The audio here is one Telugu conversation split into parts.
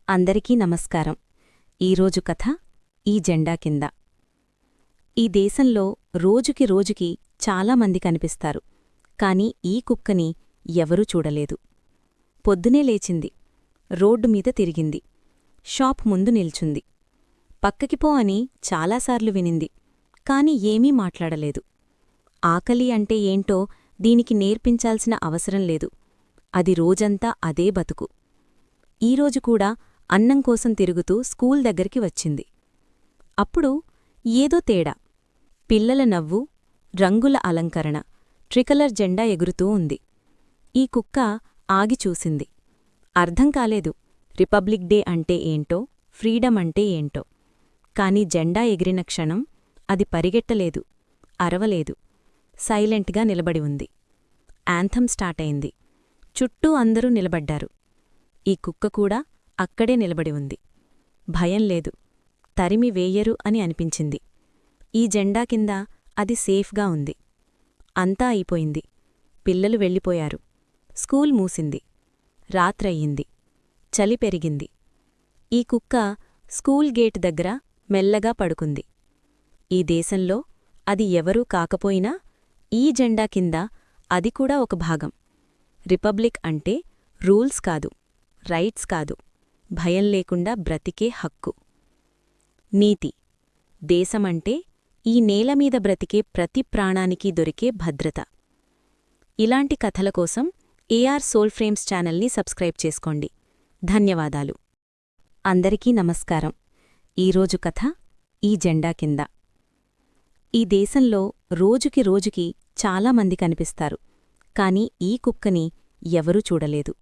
అందరికీ నమస్కారం. ఈరోజు కథ ఈ జెండా కింద. ఈ దేశంలో రోజుకి రోజుకి చాలామంది కనిపిస్తారు, కాని ఈ కుక్కని ఎవరూ చూడలేదు. పొద్దునే లేచింది, రోడ్డు మీద తిరిగింది, షాప్ ముందు నిల్చుంది. పక్కకిపో అని చాలాసార్లు వినింది, కాని ఏమీ మాట్లాడలేదు. ఆకలి అంటే ఏంటో దీనికి నేర్పించాల్సిన అవసరం లేదు. అది రోజంతా అదే బతుకు. ఈరోజు కూడా అన్నం కోసం తిరుగుతూ స్కూల్ దగ్గరికి వచ్చింది. అప్పుడు ఏదో తేడా. పిల్లల నవ్వు, రంగుల అలంకరణ, ట్రికలర్ జెండా ఎగురుతూ ఉంది. ఈ కుక్క ఆగి చూసింది. అర్థం కాలేదు రిపబ్లిక్ డే అంటే ఏంటో, ఫ్రీడమ్ అంటే ఏంటో. కాని జెండా ఎగిరిన క్షణం అది పరిగెట్టలేదు, అరవలేదు, సైలెంట్గా నిలబడి ఉంది. యాంథమ్ స్టార్టయింది. చుట్టూ అందరూ నిలబడ్డారు. ఈ కుక్క కూడా అక్కడే నిలబడి ఉంది. భయం లేదు, తరిమి వేయరు అని అనిపించింది. ఈ జెండా కింద అది సేఫ్గా ఉంది. అంతా అయిపోయింది. పిల్లలు వెళ్ళిపోయారు. స్కూల్ మూసింది. రాత్రయ్యింది. చలి పెరిగింది. ఈ కుక్క స్కూల్ గేట్ దగ్గర మెల్లగా పడుకుంది. ఈ దేశంలో అది ఎవరూ కాకపోయినా ఈ జెండా కింద అది కూడా ఒక భాగం. రిపబ్లిక్ అంటే రూల్స్ కాదు, రైట్స్ కాదు, భయం లేకుండా బ్రతికే హక్కు. నీతి. దేశమంటే ఈ నేలమీద బ్రతికే ప్రతి ప్రాణానికి దొరికే భద్రత. ఇలాంటి కథల కోసం ఏఆర్ సోల్ ఫ్రేమ్స్ ఛానల్ని సబ్స్క్రైబ్ చేసుకోండి. ధన్యవాదాలు. అందరికీ నమస్కారం. ఈరోజు కథ ఈ జెండా కింద. ఈ దేశంలో రోజుకి రోజుకి చాలామంది కనిపిస్తారు, కాని ఈ కుక్కని ఎవరూ చూడలేదు.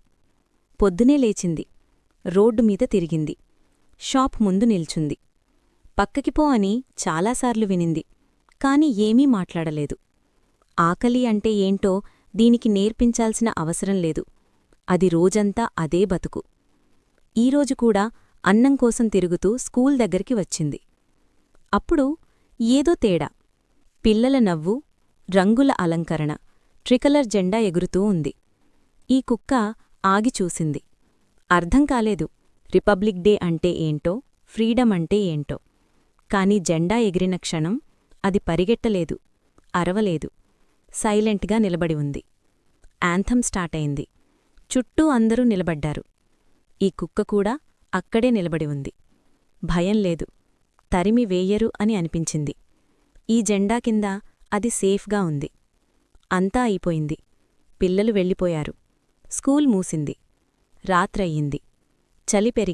పొద్దునే లేచింది, రోడ్డు మీద తిరిగింది, షాప్ ముందు నిల్చుంది. పక్కకిపో అని చాలాసార్లు వినింది, కాని ఏమీ మాట్లాడలేదు. ఆకలి అంటే ఏంటో దీనికి నేర్పించాల్సిన అవసరం లేదు. అది రోజంతా అదే బతుకు. ఈరోజు కూడా అన్నం కోసం తిరుగుతూ స్కూల్ దగ్గరికి వచ్చింది. అప్పుడు ఏదో తేడా. పిల్లల నవ్వు, రంగుల అలంకరణ, ట్రికలర్ జెండా ఎగురుతూ ఉంది. ఈ కుక్క ఆగి చూసింది. అర్థం కాలేదు రిపబ్లిక్ డే అంటే ఏంటో, ఫ్రీడమ్ అంటే ఏంటో. కాని జెండా ఎగిరిన క్షణం అది పరిగెట్టలేదు, అరవలేదు, సైలెంట్గా నిలబడి ఉంది. యాంథమ్ స్టార్టయింది. చుట్టూ అందరూ నిలబడ్డారు. ఈ కుక్క కూడా అక్కడే నిలబడి ఉంది. భయం లేదు, తరిమి వేయరు అని అనిపించింది. ఈ జెండా కింద అది సేఫ్గా ఉంది. అంతా అయిపోయింది. పిల్లలు వెళ్ళిపోయారు. స్కూల్ మూసింది. రాత్రయ్యింది. చలి పెరిగింది.